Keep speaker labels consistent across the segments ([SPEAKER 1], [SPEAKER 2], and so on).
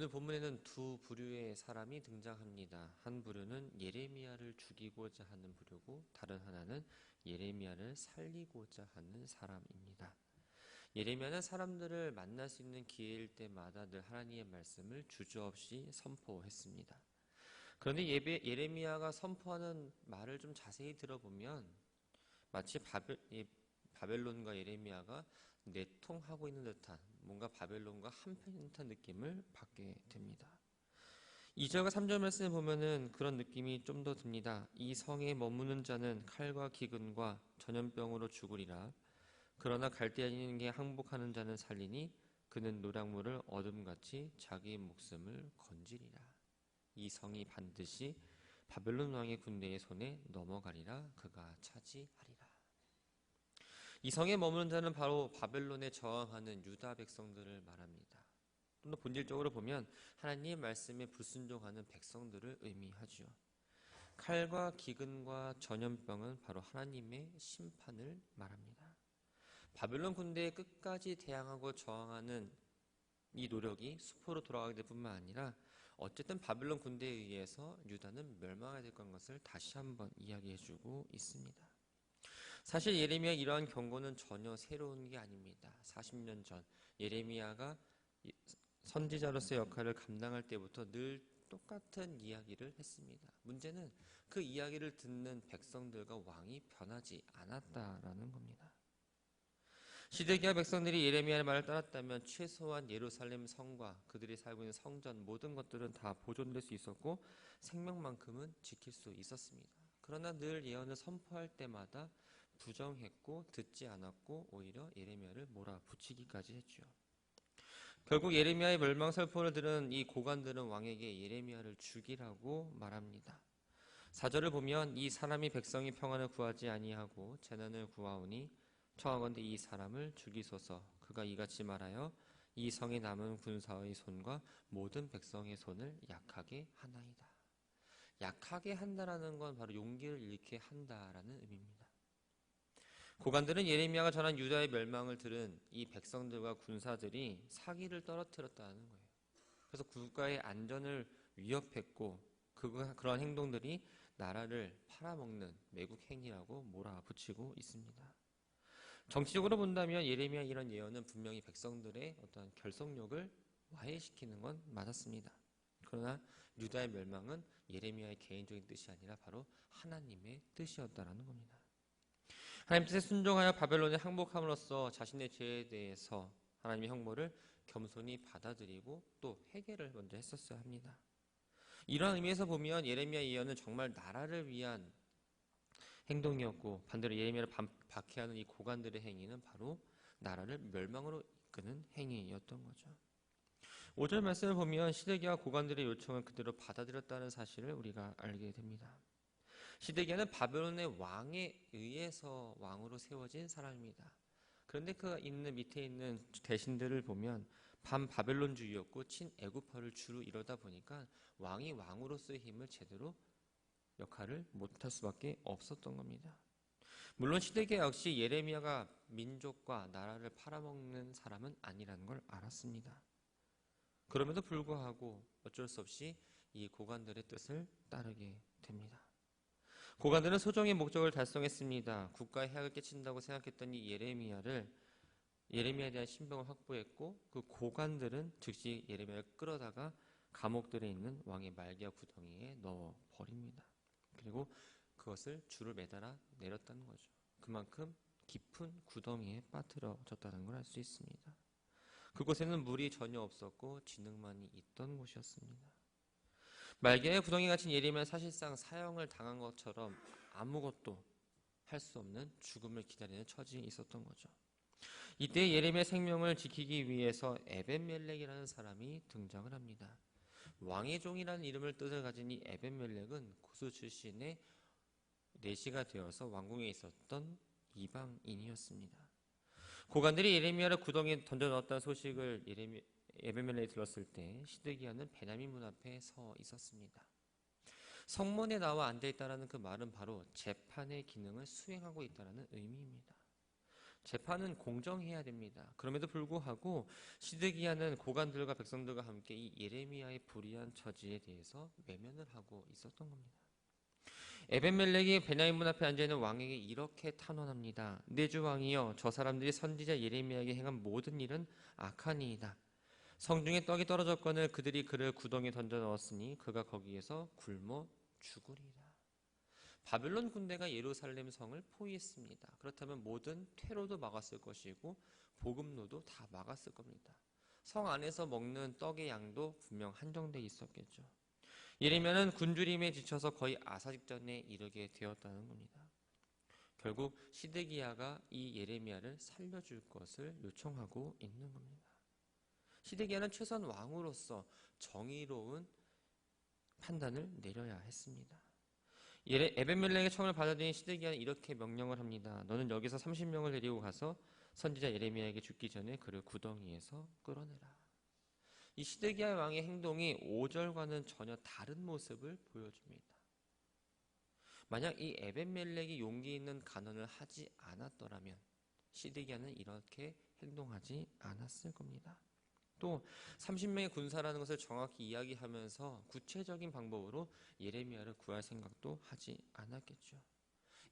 [SPEAKER 1] 오늘 본문에는 두 부류의 사람이 등장합니다. 한 부류는 예레미야를 죽이고자 하는 부류고 다른 하나는 예레미야를 살리고자 하는 사람입니다. 예레미야는 사람들을 만날 수 있는 기회일 때마다 늘 하나님의 말씀을 주저없이 선포했습니다. 그런데 예레미야가 선포하는 말을 좀 자세히 들어보면 마치 바벨론과 예레미야가 내통하고 있는 듯한, 뭔가 바벨론과 한편인 듯한 느낌을 받게 됩니다. 2절과 3절 말씀을 보면은 그런 느낌이 좀 더 듭니다. 이 성에 머무는 자는 칼과 기근과 전염병으로 죽으리라. 그러나 갈대아인에게 항복하는 자는 살리니 그는 노략물을 어둠같이 자기 목숨을 건지리라. 이 성이 반드시 바벨론 왕의 군대의 손에 넘어가리라. 그가 차지하리라. 이 성에 머무는 자는 바로 바벨론에 저항하는 유다 백성들을 말합니다. 좀 더 본질적으로 보면 하나님의 말씀에 불순종하는 백성들을 의미하죠. 칼과 기근과 전염병은 바로 하나님의 심판을 말합니다. 바벨론 군대에 끝까지 대항하고 저항하는 이 노력이 수포로 돌아가게 될 뿐만 아니라 어쨌든 바벨론 군대에 의해서 유다는 멸망하게 될 것을 다시 한번 이야기해주고 있습니다. 사실 예레미야 이러한 경고는 전혀 새로운 게 아닙니다. 40년 전 예레미야가 선지자로서의 역할을 감당할 때부터 늘 똑같은 이야기를 했습니다. 문제는 그 이야기를 듣는 백성들과 왕이 변하지 않았다라는 겁니다. 시드기야 백성들이 예레미야의 말을 따랐다면 최소한 예루살렘 성과 그들이 살고 있는 성전 모든 것들은 다 보존될 수 있었고 생명만큼은 지킬 수 있었습니다. 그러나 늘 예언을 선포할 때마다 부정했고 듣지 않았고 오히려 예레미야를 몰아붙이기까지 했죠. 결국 예레미야의 멸망 선포를 들은 이 고관들은 왕에게 예레미야를 죽이라고 말합니다. 4절을 보면 이 사람이 백성이 평안을 구하지 아니하고 재난을 구하오니 청하건대 이 사람을 죽이소서. 그가 이같이 말하여 이 성에 남은 군사의 손과 모든 백성의 손을 약하게 하나이다. 약하게 한다라는 건 바로 용기를 잃게 한다라는 의미입니다. 고관들은 예레미야가 전한 유다의 멸망을 들은 이 백성들과 군사들이 사기를 떨어뜨렸다는 거예요. 그래서 국가의 안전을 위협했고 그러한 행동들이 나라를 팔아먹는 매국 행위라고 몰아붙이고 있습니다. 정치적으로 본다면 예레미야 이런 예언은 분명히 백성들의 어떤 결속력을 와해시키는 건 맞았습니다. 그러나 유다의 멸망은 예레미야의 개인적인 뜻이 아니라 바로 하나님의 뜻이었다라는 겁니다. 하나님 뜻에 순종하여 바벨론에 항복함으로써 자신의 죄에 대해서 하나님의 형벌을 겸손히 받아들이고 또 회개를 먼저 했었어야 합니다. 이러한 의미에서 보면 예레미야 예언은 정말 나라를 위한 행동이었고 반대로 예레미야를 박해하는 이 고관들의 행위는 바로 나라를 멸망으로 이끄는 행위였던 거죠. 5절 말씀을 보면 시드기야 고관들의 요청을 그대로 받아들였다는 사실을 우리가 알게 됩니다. 시드기야는 바벨론의 왕에 의해서 왕으로 세워진 사람입니다. 그런데 그 밑에 있는 대신들을 보면 반바벨론주의였고 친애굽파를 주로 이러다 보니까 왕이 왕으로서의 힘을 제대로 역할을 못할 수밖에 없었던 겁니다. 물론 시드기야 역시 예레미야가 민족과 나라를 팔아먹는 사람은 아니라는 걸 알았습니다. 그럼에도 불구하고 어쩔 수 없이 이 고관들의 뜻을 따르게 됩니다. 고관들은 소정의 목적을 달성했습니다. 국가의 해악을 끼친다고 생각했던 이 예레미야에 대한 신병을 확보했고 그 고관들은 즉시 예레미야를 끌어다가 감옥들에 있는 왕의 말기와 구덩이에 넣어버립니다. 그리고 그것을 줄을 매달아 내렸다는 거죠. 그만큼 깊은 구덩이에 빠뜨려졌다는 걸 알 수 있습니다. 그곳에는 물이 전혀 없었고 진흙만이 있던 곳이었습니다. 말기의 구덩이 갇힌 예레미야는 사실상 사형을 당한 것처럼 아무것도 할 수 없는 죽음을 기다리는 처지에 있었던 거죠. 이때 예레미야의 생명을 지키기 위해서 에벤멜렉이라는 사람이 등장을 합니다. 왕의 종이라는 이름을 뜻을 가진 이 에벤멜렉은 고수 출신의 내시가 되어서 왕궁에 있었던 이방인이었습니다. 고관들이 예레미야를 구덩이에 던져 넣었다는 소식을 에벤멜렉이 들었을 때 시드기야는 베냐민 문 앞에 서 있었습니다. 성문에 나와 앉아 있다라는 그 말은 바로 재판의 기능을 수행하고 있다라는 의미입니다. 재판은 공정해야 됩니다. 그럼에도 불구하고 시드기야는 고관들과 백성들과 함께 이 예레미야의 불의한 처지에 대해서 외면을 하고 있었던 겁니다. 에벤멜렉이 베냐민 문 앞에 앉아있는 왕에게 이렇게 탄원합니다. 내 주 왕이여, 저 사람들이 선지자 예레미야에게 행한 모든 일은 악하니이다. 성중에 떡이 떨어졌거늘 그들이 그를 구덩이에 던져 넣었으니 그가 거기에서 굶어 죽으리라. 바벨론 군대가 예루살렘 성을 포위했습니다. 그렇다면 모든 퇴로도 막았을 것이고 보급로도 다 막았을 겁니다. 성 안에서 먹는 떡의 양도 분명 한정돼 있었겠죠. 예레미야는 굶주림에 지쳐서 거의 아사 직전에 이르게 되었다는 겁니다. 결국 시드기야가 이 예레미야를 살려줄 것을 요청하고 있는 겁니다. 시드기야는 최소한 왕으로서 정의로운 판단을 내려야 했습니다. 에벤멜렉의 청을 받아들인 시드기야는 이렇게 명령을 합니다. 너는 여기서 30명을 데리고 가서 선지자 예레미야에게 죽기 전에 그를 구덩이에서 끌어내라. 이 시드기야 왕의 행동이 5절과는 전혀 다른 모습을 보여줍니다. 만약 이 에벤멜렉이 용기 있는 간언을 하지 않았더라면 시드기야는 이렇게 행동하지 않았을 겁니다. 또 30명의 군사라는 것을 정확히 이야기하면서 구체적인 방법으로 예레미야를 구할 생각도 하지 않았겠죠.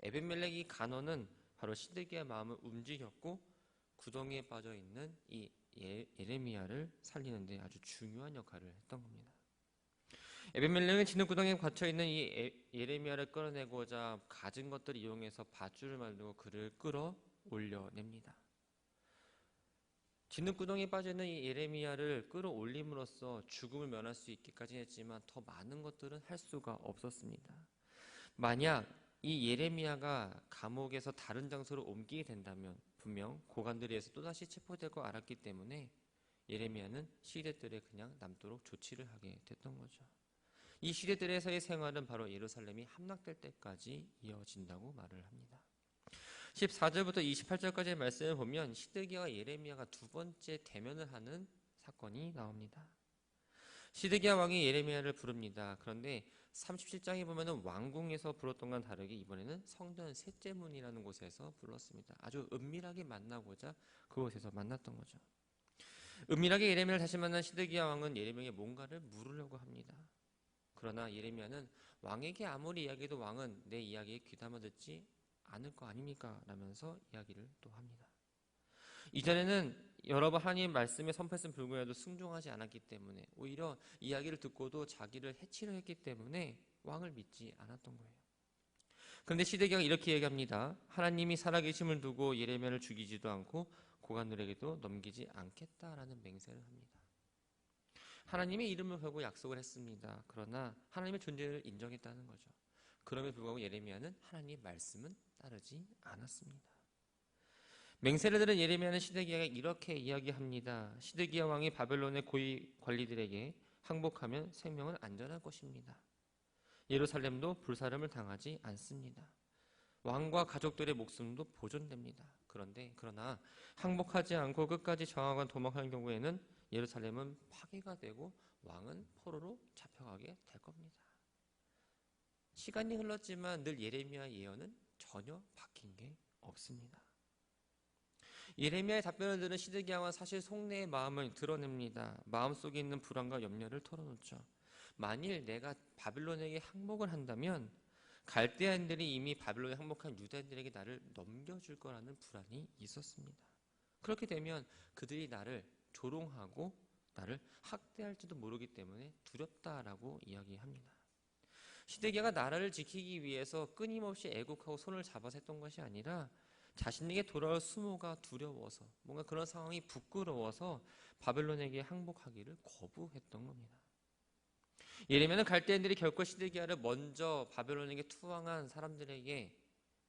[SPEAKER 1] 에벤멜렉의 간언은 바로 시드기야의 마음을 움직였고 구덩이에 빠져있는 이 예레미야를 살리는 데 아주 중요한 역할을 했던 겁니다. 에벤멜렉은 진흙구덩이에 갇혀있는 이 예레미야를 끌어내고자 가진 것들을 이용해서 밧줄을 만들고 그를 끌어 올려냅니다. 진흙구덩이에 빠져있는 이 예레미야를 끌어올림으로써 죽음을 면할 수 있기까지 했지만 더 많은 것들은 할 수가 없었습니다. 만약 이 예레미야가 감옥에서 다른 장소로 옮기게 된다면 분명 고관들에 의해서 또다시 체포될 거 알았기 때문에 예레미야는 시대들에 그냥 남도록 조치를 하게 됐던 거죠. 이 시대들에서의 생활은 바로 예루살렘이 함락될 때까지 이어진다고 말을 합니다. 14절부터 28절까지의 말씀을 보면 시드기야와 예레미야가 두 번째 대면을 하는 사건이 나옵니다. 시드기야 왕이 예레미야를 부릅니다. 그런데 37장에 보면 왕궁에서 불렀던 건 다르게 이번에는 성전 셋째 문이라는 곳에서 불렀습니다. 아주 은밀하게 만나고자 그곳에서 만났던 거죠. 은밀하게 예레미야를 다시 만난 시드기야 왕은 예레미야에게 뭔가를 물으려고 합니다. 그러나 예레미야는 왕에게 아무리 이야기해도 왕은 내 이야기에 귀담아 듣지 않을 거 아닙니까? 라면서 이야기를 또 합니다. 이전에는 여러 번 하나님 말씀에 선포했음을 불구하고 순종하지 않았기 때문에 오히려 이야기를 듣고도 자기를 해치려 했기 때문에 왕을 믿지 않았던 거예요. 그런데 시드기야가 이렇게 얘기합니다. 하나님이 살아계심을 두고 예레미야를 죽이지도 않고 고관들에게도 넘기지 않겠다라는 맹세를 합니다. 하나님의 이름을 걸고 약속을 했습니다. 그러나 하나님의 존재를 인정했다는 거죠. 그럼에도 불구하고 예레미야는 하나님의 말씀은 따르지 않았습니다. 맹세를 들은 예레미야는 시드기야가 이렇게 이야기합니다. 시드기야 왕이 바벨론의 고위 관리들에게 항복하면 생명은 안전할 것입니다. 예루살렘도 불사름을 당하지 않습니다. 왕과 가족들의 목숨도 보존됩니다. 그러나 항복하지 않고 끝까지 저항하거나 도망하는 경우에는 예루살렘은 파괴가 되고 왕은 포로로 잡혀가게 될 겁니다. 시간이 흘렀지만 늘 예레미야 예언은 전혀 바뀐 게 없습니다. 예레미야의 답변을 들은 시드기야와 사실 속내의 마음을 드러냅니다. 마음속에 있는 불안과 염려를 털어놓죠. 만일 내가 바빌론에게 항복을 한다면 갈대아인들이 이미 바빌론에 항복한 유다인들에게 나를 넘겨줄 거라는 불안이 있었습니다. 그렇게 되면 그들이 나를 조롱하고 나를 학대할지도 모르기 때문에 두렵다라고 이야기합니다. 시드기야가 나라를 지키기 위해서 끊임없이 애국하고 손을 잡아서 했던 것이 아니라 자신에게 돌아올 수모가 두려워서 뭔가 그런 상황이 부끄러워서 바벨론에게 항복하기를 거부했던 겁니다. 예레미야는 갈대인들이 결코 시드기야를 먼저 바벨론에게 투항한 사람들에게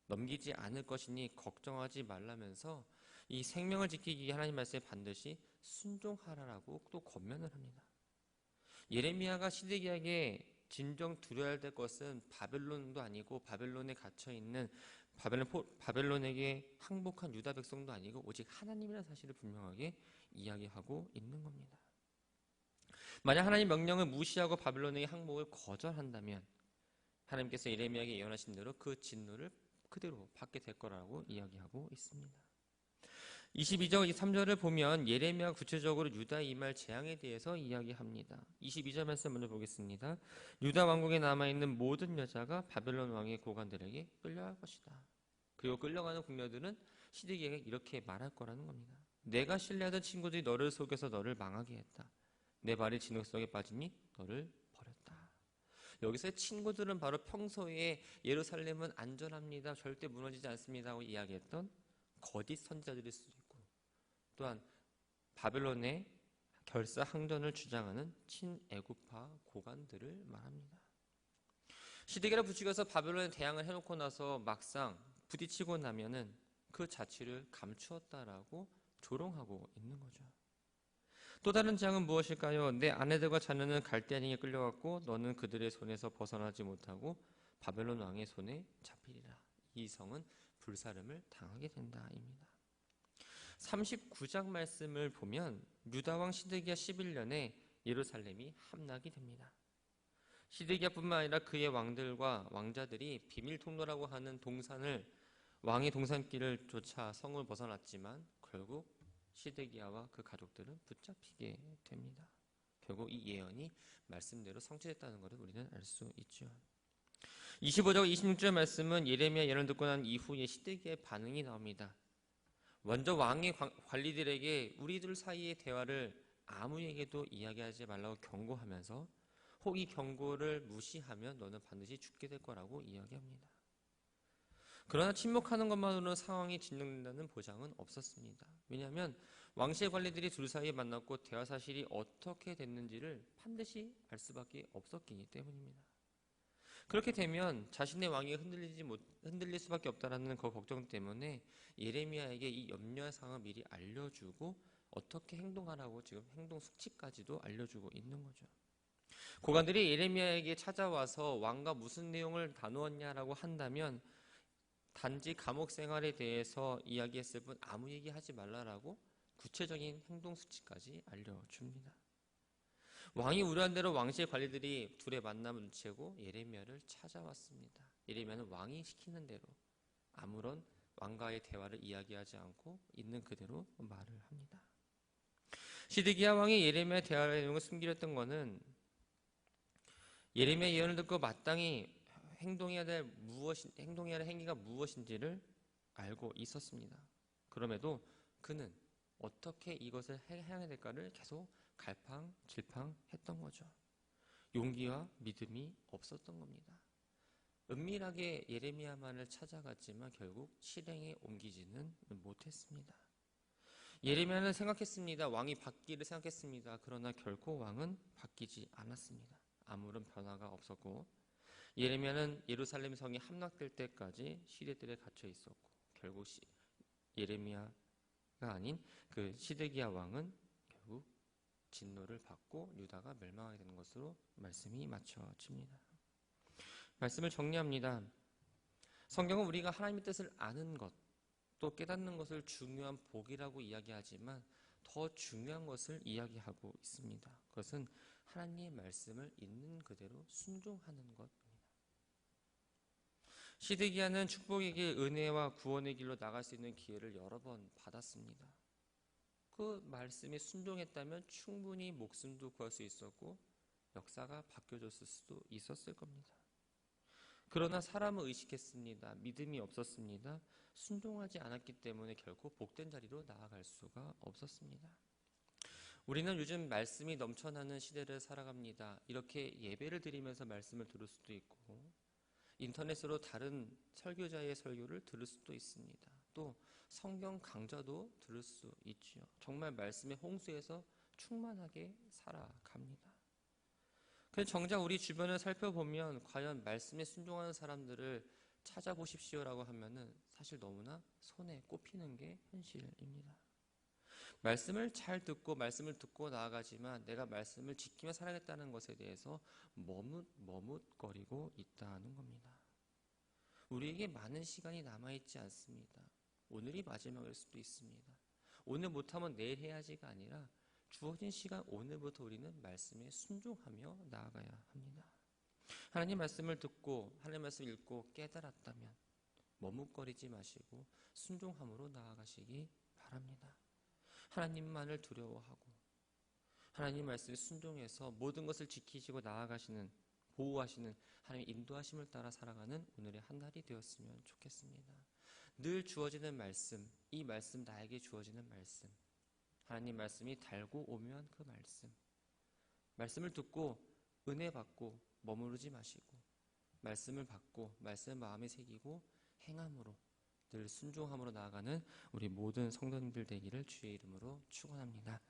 [SPEAKER 1] 넘기지 않을 것이니 걱정하지 말라면서 이 생명을 지키기 위해 하나님 말씀에 반드시 순종하라라고 또 권면을 합니다. 예레미야가 시드기야에게 진정 두려워야 될 것은 바벨론도 아니고 바벨론에 갇혀있는 바벨론에게 항복한 유다 백성도 아니고 오직 하나님이라는 사실을 분명하게 이야기하고 있는 겁니다. 만약 하나님 명령을 무시하고 바벨론에게 항복을 거절한다면 하나님께서 예레미야에게 예언하신 대로 그 진노를 그대로 받게 될 거라고 이야기하고 있습니다. 22절, 23절을 보면 예레미야가 구체적으로 유다의 이말 재앙에 대해서 이야기합니다. 22절 말씀 먼저 보겠습니다. 유다 왕국에 남아있는 모든 여자가 바벨론 왕의 고관들에게 끌려갈 것이다. 그리고 끌려가는 궁녀들은 시드기야에게 이렇게 말할 거라는 겁니다. 내가 신뢰하던 친구들이 너를 속여서 너를 망하게 했다. 내 발이 진흙속에 빠지니 너를 버렸다. 여기서의 친구들은 바로 평소에 예루살렘은 안전합니다, 절대 무너지지 않습니다 하고 이야기했던 거짓 선지자들일 수도 있고, 또한 바벨론의 결사항전을 주장하는 친애굽파 고관들을 말합니다. 시드기야를 부추겨서 바벨론에 대항을 해놓고 나서 막상 부딪히고 나면은 그 자취를 감추었다라고 조롱하고 있는 거죠. 또 다른 재앙은 무엇일까요? 내 아내들과 자녀는 갈대아인에게 끌려갔고 너는 그들의 손에서 벗어나지 못하고 바벨론 왕의 손에 잡히리라. 이 성은 불사름을 당하게 된다입니다. 39장 말씀을 보면 유다왕 시드기야 11년에 예루살렘이 함락이 됩니다. 시드기야뿐만 아니라 그의 왕들과 왕자들이 비밀 통로라고 하는 동산을, 왕의 동산길을 쫓아 성을 벗어났지만 결국 시드기야와 그 가족들은 붙잡히게 됩니다. 결국 이 예언이 말씀대로 성취됐다는 것을 우리는 알 수 있죠. 25절 26절 말씀은 예레미야 예언을 듣고 난 이후에 시드기야의 반응이 나옵니다. 먼저 왕의 관리들에게 우리들 사이의 대화를 아무에게도 이야기하지 말라고 경고하면서 혹 이 경고를 무시하면 너는 반드시 죽게 될 거라고 이야기합니다. 그러나 침묵하는 것만으로는 상황이 진정된다는 보장은 없었습니다. 왜냐하면 왕실 관리들이 둘 사이에 만났고 대화 사실이 어떻게 됐는지를 반드시 알 수밖에 없었기 때문입니다. 그렇게 되면 자신의 왕이 흔들릴 수밖에 없다라는 그 걱정 때문에 예레미야에게 이 염려의 상황을 미리 알려주고 어떻게 행동하라고 지금 행동 수치까지도 알려주고 있는 거죠. 고관들이 예레미야에게 찾아와서 왕과 무슨 내용을 나누었냐라고 한다면 단지 감옥 생활에 대해서 이야기했을 뿐 아무 얘기하지 말라라고 구체적인 행동 수치까지 알려줍니다. 왕이 우려한 대로 왕실 관리들이 둘의 만남을 눈치채고 예레미야를 찾아왔습니다. 예레미야는 왕이 시키는 대로 아무런 왕과의 대화를 이야기하지 않고 있는 그대로 말을 합니다. 시드기야 왕이 예레미야의 대화의 내용을 숨기려 했던 것은 예레미야 예언을 듣고 마땅히 행동해야 할 행위가 무엇인지를 알고 있었습니다. 그럼에도 그는 어떻게 이것을 해야 될까를 계속 갈팡질팡했던 거죠. 용기와 믿음이 없었던 겁니다. 은밀하게 예레미야만을 찾아갔지만 결국 실행에 옮기지는 못했습니다. 예레미야는 생각했습니다. 왕이 바뀌기를 생각했습니다. 그러나 결코 왕은 바뀌지 않았습니다. 아무런 변화가 없었고 예레미야는 예루살렘 성이 함락될 때까지 시대들에 갇혀 있었고 결국 예레미야가 아닌 그 시드기야 왕은 결국 진노를 받고 유다가 멸망하게 되는 것으로 말씀이 맞춰집니다. 말씀을 정리합니다. 성경은 우리가 하나님의 뜻을 아는 것, 또 깨닫는 것을 중요한 복이라고 이야기하지만 더 중요한 것을 이야기하고 있습니다. 그것은 하나님의 말씀을 있는 그대로 순종하는 것입니다. 시드기야는 축복의 길, 은혜와 구원의 길로 나갈 수 있는 기회를 여러 번 받았습니다. 그 말씀에 순종했다면 충분히 목숨도 구할 수 있었고 역사가 바뀌어졌을 수도 있었을 겁니다. 그러나 사람을 의식했습니다. 믿음이 없었습니다. 순종하지 않았기 때문에 결코 복된 자리로 나아갈 수가 없었습니다. 우리는 요즘 말씀이 넘쳐나는 시대를 살아갑니다. 이렇게 예배를 드리면서 말씀을 들을 수도 있고 인터넷으로 다른 설교자의 설교를 들을 수도 있습니다. 또 성경 강좌도 들을 수 있지요. 정말 말씀의 홍수에서 충만하게 살아갑니다. 그런데 정작 우리 주변을 살펴보면 과연 말씀에 순종하는 사람들을 찾아보십시오라고 하면은 사실 너무나 손에 꼽히는 게 현실입니다. 말씀을 잘 듣고 말씀을 듣고 나아가지만 내가 말씀을 지키며 살아야겠다는 것에 대해서 머뭇거리고 있다는 겁니다. 우리에게 많은 시간이 남아있지 않습니다. 오늘이 마지막일 수도 있습니다. 오늘 못하면 내일 해야지가 아니라 주어진 시간 오늘부터 우리는 말씀에 순종하며 나아가야 합니다. 하나님 말씀을 듣고 하나님 말씀을 읽고 깨달았다면 머뭇거리지 마시고 순종함으로 나아가시기 바랍니다. 바랍니다. 하나님만을 두려워하고 하나님 말씀에 순종해서 모든 것을 지키시고 나아가시는, 보호하시는 하나님의 인도하심을 따라 살아가는 오늘의 한 날이 되었으면 좋겠습니다. 늘 주어지는 말씀, 이 말씀, 나에게 주어지는 말씀, 하나님 말씀이 달고 오면 그 말씀을 듣고 은혜 받고 머무르지 마시고 말씀을 받고 말씀을 마음에 새기고 행함으로 늘 순종함으로 나아가는 우리 모든 성도님들 되기를 주의 이름으로 축원합니다.